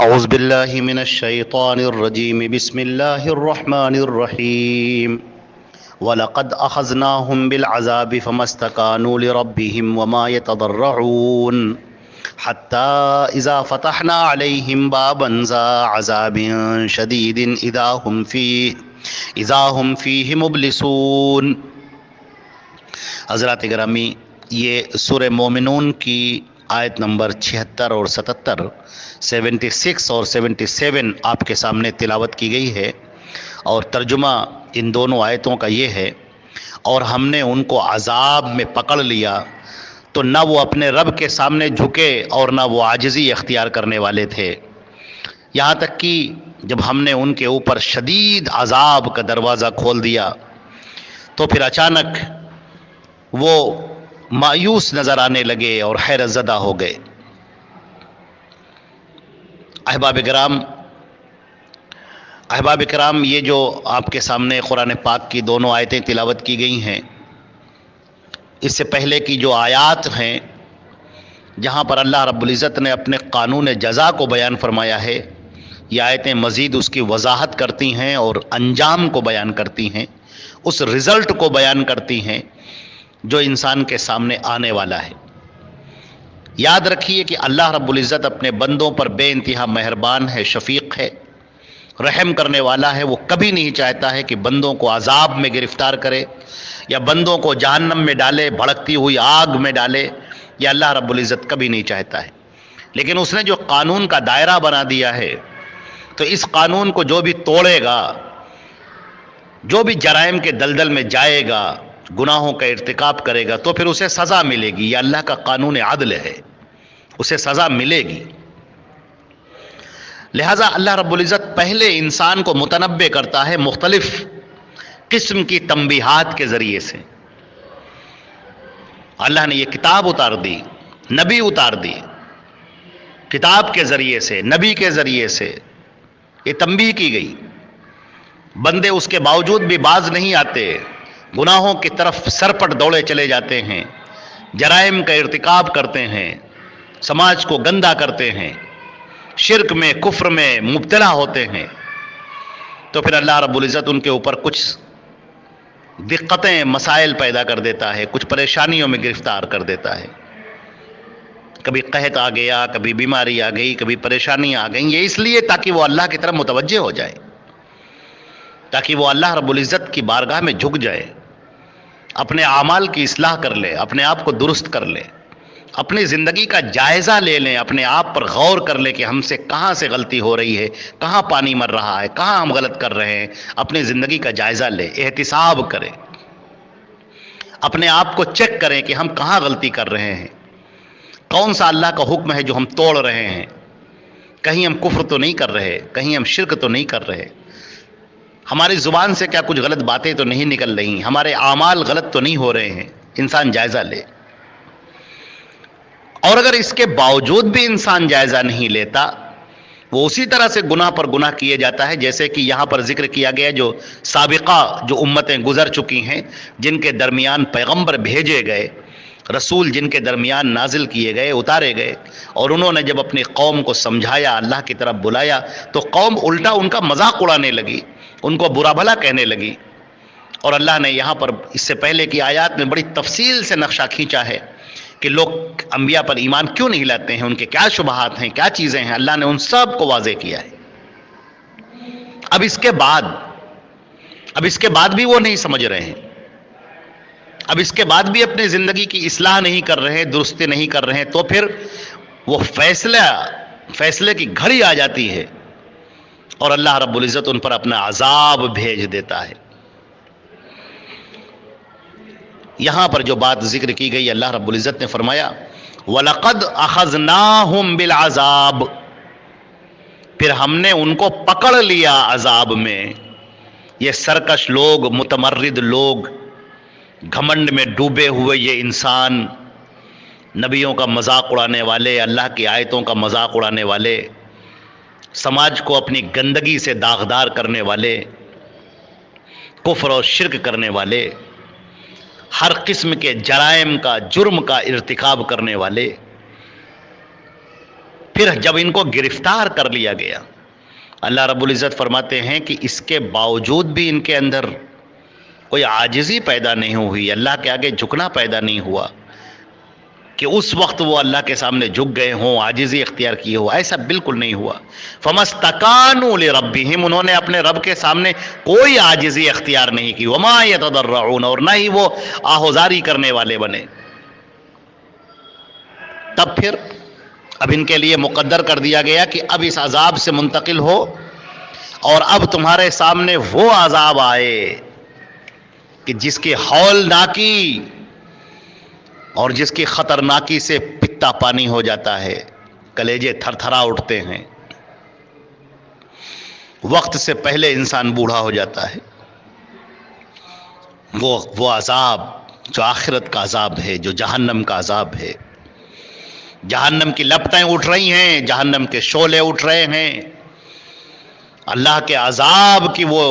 اعوذ باللہ من الشیطان الرجیم بسم اللہ الرحمن الرحیم وَلَقَدْ أَخَذْنَاهُمْ بِالْعَذَابِ فَمَا اسْتَكَانُوا لِرَبِّهِمْ وَمَا يَتَضَرَّعُونَ حَتَّى إِذَا فَتَحْنَا عَلَيْهِمْ بَابًا ذَا عَذَابٍ شَدِيدٍ إِذَا ہم فِيهِ مُبْلِسُونَ۔ حضرات گرامی، یہ سورہ مومنون کی آیت نمبر 76 اور 77، 76 اور 77 آپ کے سامنے تلاوت کی گئی ہے، اور ترجمہ ان دونوں آیتوں کا یہ ہے: اور ہم نے ان کو عذاب میں پکڑ لیا تو نہ وہ اپنے رب کے سامنے جھکے اور نہ وہ عاجزی اختیار کرنے والے تھے، یہاں تک کہ جب ہم نے ان کے اوپر شدید عذاب کا دروازہ کھول دیا تو پھر اچانک وہ مایوس نظر آنے لگے اور حیرت زدہ ہو گئے۔ احباب کرام، یہ جو آپ کے سامنے قرآن پاک کی دونوں آیتیں تلاوت کی گئی ہیں، اس سے پہلے کی جو آیات ہیں جہاں پر اللہ رب العزت نے اپنے قانون جزا کو بیان فرمایا ہے، یہ آیتیں مزید اس کی وضاحت کرتی ہیں اور انجام کو بیان کرتی ہیں، اس رزلٹ کو بیان کرتی ہیں جو انسان کے سامنے آنے والا ہے۔ یاد رکھیے کہ اللہ رب العزت اپنے بندوں پر بے انتہا مہربان ہے، شفیق ہے، رحم کرنے والا ہے۔ وہ کبھی نہیں چاہتا ہے کہ بندوں کو عذاب میں گرفتار کرے یا بندوں کو جہنم میں ڈالے، بھڑکتی ہوئی آگ میں ڈالے، یہ اللہ رب العزت کبھی نہیں چاہتا ہے۔ لیکن اس نے جو قانون کا دائرہ بنا دیا ہے، تو اس قانون کو جو بھی توڑے گا، جو بھی جرائم کے دلدل میں جائے گا، گناہوں کا ارتکاب کرے گا، تو پھر اسے سزا ملے گی۔ یہ اللہ کا قانون عدل ہے، اسے سزا ملے گی۔ لہٰذا اللہ رب العزت پہلے انسان کو متنبع کرتا ہے مختلف قسم کی تنبیہات کے ذریعے سے۔ اللہ نے یہ کتاب اتار دی، نبی اتار دی، کتاب کے ذریعے سے، نبی کے ذریعے سے یہ تنبیہ کی گئی۔ بندے اس کے باوجود بھی باز نہیں آتے، گناہوں کی طرف سرپٹ دوڑے چلے جاتے ہیں، جرائم کا ارتکاب کرتے ہیں، سماج کو گندا کرتے ہیں، شرک میں، کفر میں مبتلا ہوتے ہیں، تو پھر اللہ رب العزت ان کے اوپر کچھ دقتیں، مسائل پیدا کر دیتا ہے، کچھ پریشانیوں میں گرفتار کر دیتا ہے۔ کبھی قحط آ گیا، کبھی بیماری آ گئی، کبھی پریشانیاں آ گئیں۔ یہ اس لیے تاکہ وہ اللہ کی طرف متوجہ ہو جائے، تاکہ وہ اللہ رب العزت کی بارگاہ میں جھک جائے، اپنے اعمال کی اصلاح کر لے، اپنے آپ کو درست کر لے، اپنی زندگی کا جائزہ لے لیں، اپنے آپ پر غور کر لیں کہ ہم سے کہاں سے غلطی ہو رہی ہے، کہاں پانی مر رہا ہے، کہاں ہم غلط کر رہے ہیں۔ اپنی زندگی کا جائزہ لیں، احتساب کریں، اپنے آپ کو چیک کریں کہ ہم کہاں غلطی کر رہے ہیں، کون سا اللہ کا حکم ہے جو ہم توڑ رہے ہیں، کہیں ہم کفر تو نہیں کر رہے، کہیں ہم شرک تو نہیں کر رہے، ہماری زبان سے کیا کچھ غلط باتیں تو نہیں نکل رہی، ہمارے اعمال غلط تو نہیں ہو رہے ہیں۔ انسان جائزہ لے، اور اگر اس کے باوجود بھی انسان جائزہ نہیں لیتا، وہ اسی طرح سے گناہ پر گناہ کیے جاتا ہے، جیسے کہ یہاں پر ذکر کیا گیا جو سابقہ جو امتیں گزر چکی ہیں، جن کے درمیان پیغمبر بھیجے گئے، رسول جن کے درمیان نازل کیے گئے، اتارے گئے، اور انہوں نے جب اپنی قوم کو سمجھایا، اللہ کی طرف بلایا، تو قوم الٹا ان کا مذاق اڑانے لگی، ان کو برا بھلا کہنے لگی۔ اور اللہ نے یہاں پر اس سے پہلے کی آیات میں بڑی تفصیل سے نقشہ کھینچا ہے کہ لوگ انبیاء پر ایمان کیوں نہیں لاتے ہیں، ان کے کیا شبہات ہیں، کیا چیزیں ہیں، اللہ نے ان سب کو واضح کیا ہے۔ اب اس کے بعد بھی وہ نہیں سمجھ رہے ہیں، اب اس کے بعد بھی اپنی زندگی کی اصلاح نہیں کر رہے ہیں، درستی نہیں کر رہے ہیں، تو پھر وہ فیصلے کی گھڑی آ جاتی ہے اور اللہ رب العزت ان پر اپنا عذاب بھیج دیتا ہے۔ یہاں پر جو بات ذکر کی گئی، اللہ رب العزت نے فرمایا وَلَقَدْ أَخَذْنَاهُمْ بِالْعَذَابِ، پھر ہم نے ان کو پکڑ لیا عذاب میں۔ یہ سرکش لوگ، متمرد لوگ، گھمنڈ میں ڈوبے ہوئے یہ انسان، نبیوں کا مذاق اڑانے والے، اللہ کی آیتوں کا مذاق اڑانے والے، سماج کو اپنی گندگی سے داغدار کرنے والے، کفر اور شرک کرنے والے، ہر قسم کے جرائم کا، جرم کا ارتکاب کرنے والے، پھر جب ان کو گرفتار کر لیا گیا، اللہ رب العزت فرماتے ہیں کہ اس کے باوجود بھی ان کے اندر کوئی عاجزی پیدا نہیں ہوئی، اللہ کے آگے جھکنا پیدا نہیں ہوا کہ اس وقت وہ اللہ کے سامنے جھک گئے ہوں، عاجزی اختیار کیے ہو، ایسا بالکل نہیں ہوا۔ فَمَسْتَكَانُوا لِرَبِّهِمْ، انہوں نے اپنے رب کے سامنے کوئی عاجزی اختیار نہیں کی، وَمَا يَتَضَرَّعُونَ، اور نہ ہی وہ آہوزاری کرنے والے بنے۔ تب پھر اب ان کے لیے مقدر کر دیا گیا کہ اب اس عذاب سے منتقل ہو اور اب تمہارے سامنے وہ عذاب آئے کہ جس کی ہولناکی اور جس کی خطرناکی سے پتا پانی ہو جاتا ہے، کلیجے تھر تھرا اٹھتے ہیں، وقت سے پہلے انسان بوڑھا ہو جاتا ہے۔ وہ عذاب جو آخرت کا عذاب ہے، جو جہنم کا عذاب ہے، جہنم کی لپٹیں اٹھ رہی ہیں، جہنم کے شعلے اٹھ رہے ہیں، اللہ کے عذاب کی وہ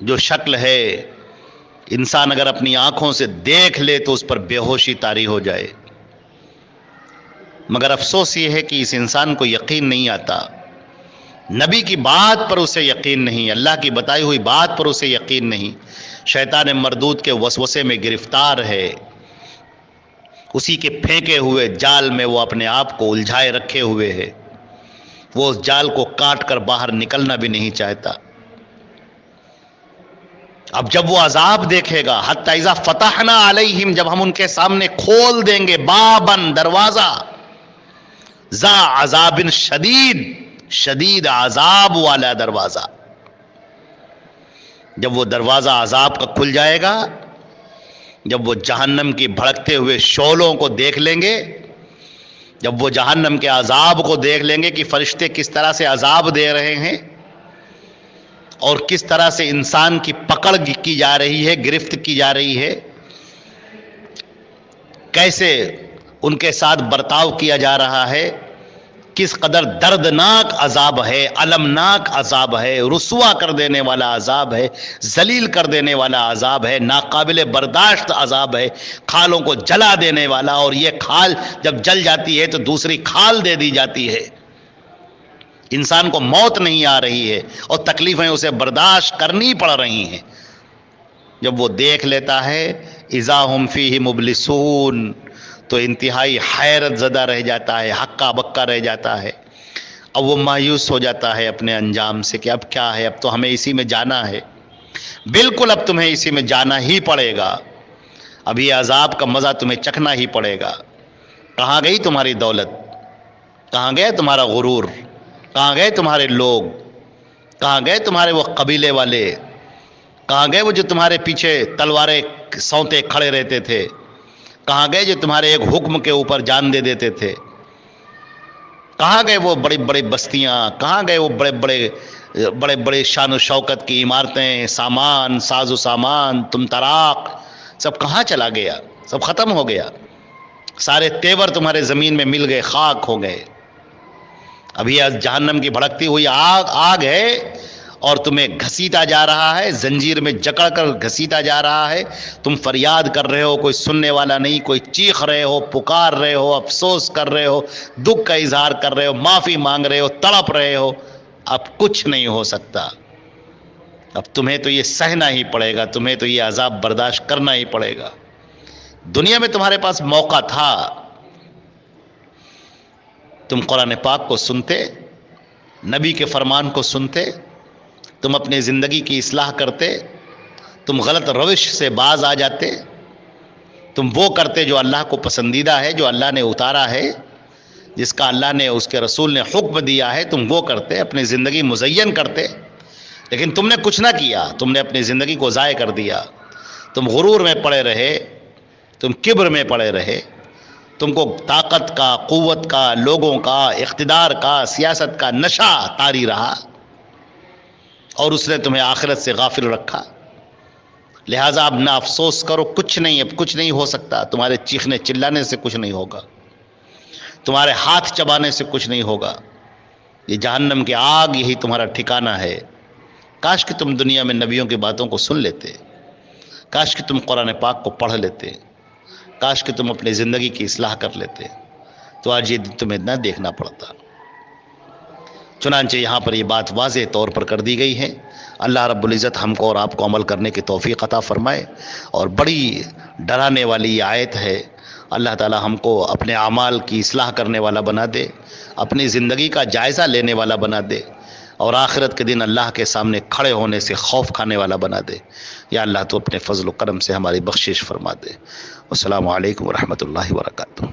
جو شکل ہے، انسان اگر اپنی آنکھوں سے دیکھ لے تو اس پر بے ہوشی طاری ہو جائے۔ مگر افسوس یہ ہے کہ اس انسان کو یقین نہیں آتا، نبی کی بات پر اسے یقین نہیں، اللہ کی بتائی ہوئی بات پر اسے یقین نہیں، شیطان مردود کے وسوسے میں گرفتار ہے، اسی کے پھینکے ہوئے جال میں وہ اپنے آپ کو الجھائے رکھے ہوئے ہے، وہ اس جال کو کاٹ کر باہر نکلنا بھی نہیں چاہتا۔ اب جب وہ عذاب دیکھے گا، حتی اذا فتحنا علیہم، جب ہم ان کے سامنے کھول دیں گے بابن، دروازہ، ذا عذاب شدید، شدید عذاب والا دروازہ، جب وہ دروازہ عذاب کا کھل جائے گا، جب وہ جہنم کی بھڑکتے ہوئے شعلوں کو دیکھ لیں گے، جب وہ جہنم کے عذاب کو دیکھ لیں گے کہ فرشتے کس طرح سے عذاب دے رہے ہیں اور کس طرح سے انسان کی پکڑ کی جا رہی ہے، گرفت کی جا رہی ہے، کیسے ان کے ساتھ برتاؤ کیا جا رہا ہے، کس قدر دردناک عذاب ہے، المناک عذاب ہے، رسوا کر دینے والا عذاب ہے، ذلیل کر دینے والا عذاب ہے، ناقابل برداشت عذاب ہے، کھالوں کو جلا دینے والا، اور یہ کھال جب جل جاتی ہے تو دوسری کھال دے دی جاتی ہے، انسان کو موت نہیں آ رہی ہے اور تکلیفیں اسے برداشت کرنی پڑ رہی ہیں۔ جب وہ دیکھ لیتا ہے اذا ہم فیہ مبلسون، تو انتہائی حیرت زدہ رہ جاتا ہے، ہکا بکا رہ جاتا ہے، اب وہ مایوس ہو جاتا ہے اپنے انجام سے کہ اب کیا ہے، اب تو ہمیں اسی میں جانا ہے، بالکل اب تمہیں اسی میں جانا ہی پڑے گا، اب یہ عذاب کا مزہ تمہیں چکھنا ہی پڑے گا۔ کہاں گئی تمہاری دولت، کہاں گئے تمہارا غرور، کہاں گئے تمہارے لوگ، کہاں گئے تمہارے وہ قبیلے والے، کہاں گئے وہ جو تمہارے پیچھے تلواریں سونتے کھڑے رہتے تھے، کہاں گئے جو تمہارے ایک حکم کے اوپر جان دے دیتے تھے، کہاں گئے وہ بڑی بڑی بستیاں، کہاں گئے وہ بڑے بڑے شان و شوکت کی عمارتیں، سامان، ساز و سامان، تم طراق، سب کہاں چلا گیا، سب ختم ہو گیا، سارے تیور تمہارے زمین میں مل گئے، خاک ہو گئے۔ ابھی جہنم کی بھڑکتی ہوئی آگ ہے اور تمہیں گھسیٹا جا رہا ہے، زنجیر میں جکڑ کر گھسیٹا جا رہا ہے، تم فریاد کر رہے ہو، کوئی سننے والا نہیں، کوئی چیخ رہے ہو، پکار رہے ہو، افسوس کر رہے ہو، دکھ کا اظہار کر رہے ہو، معافی مانگ رہے ہو، تڑپ رہے ہو، اب کچھ نہیں ہو سکتا، اب تمہیں تو یہ سہنا ہی پڑے گا، تمہیں تو یہ عذاب برداشت کرنا ہی پڑے گا۔ دنیا میں تمہارے پاس موقع تھا، تم قرآن پاک کو سنتے، نبی کے فرمان کو سنتے، تم اپنی زندگی کی اصلاح کرتے، تم غلط روش سے باز آ جاتے، تم وہ کرتے جو اللہ کو پسندیدہ ہے، جو اللہ نے اتارا ہے، جس کا اللہ نے، اس کے رسول نے حکم دیا ہے، تم وہ کرتے، اپنی زندگی مزین کرتے، لیکن تم نے کچھ نہ کیا، تم نے اپنی زندگی کو ضائع کر دیا، تم غرور میں پڑے رہے، تم کبر میں پڑے رہے، تم کو طاقت کا، قوت کا، لوگوں کا، اقتدار کا، سیاست کا نشہ طاری رہا اور اس نے تمہیں آخرت سے غافل رکھا۔ لہٰذا اب نہ افسوس کرو، کچھ نہیں، اب کچھ نہیں ہو سکتا، تمہارے چیخنے چلانے سے کچھ نہیں ہوگا، تمہارے ہاتھ چبانے سے کچھ نہیں ہوگا، یہ جہنم کی آگ یہی تمہارا ٹھکانہ ہے۔ کاش کہ تم دنیا میں نبیوں کی باتوں کو سن لیتے، کاش کہ تم قرآن پاک کو پڑھ لیتے، کاش کہ تم اپنی زندگی کی اصلاح کر لیتے، تو آج یہ دن تمہیں نہ دیکھنا پڑتا۔ چنانچہ یہاں پر یہ بات واضح طور پر کر دی گئی ہے۔ اللہ رب العزت ہم کو اور آپ کو عمل کرنے کی توفیق عطا فرمائے، اور بڑی ڈرانے والی یہ آیت ہے۔ اللہ تعالی ہم کو اپنے اعمال کی اصلاح کرنے والا بنا دے، اپنی زندگی کا جائزہ لینے والا بنا دے، اور آخرت کے دن اللہ کے سامنے کھڑے ہونے سے خوف کھانے والا بنا دے۔ یا اللہ تو اپنے فضل و کرم سے ہماری بخشش فرما دے۔ السلام علیکم ورحمۃ اللہ وبرکاتہ۔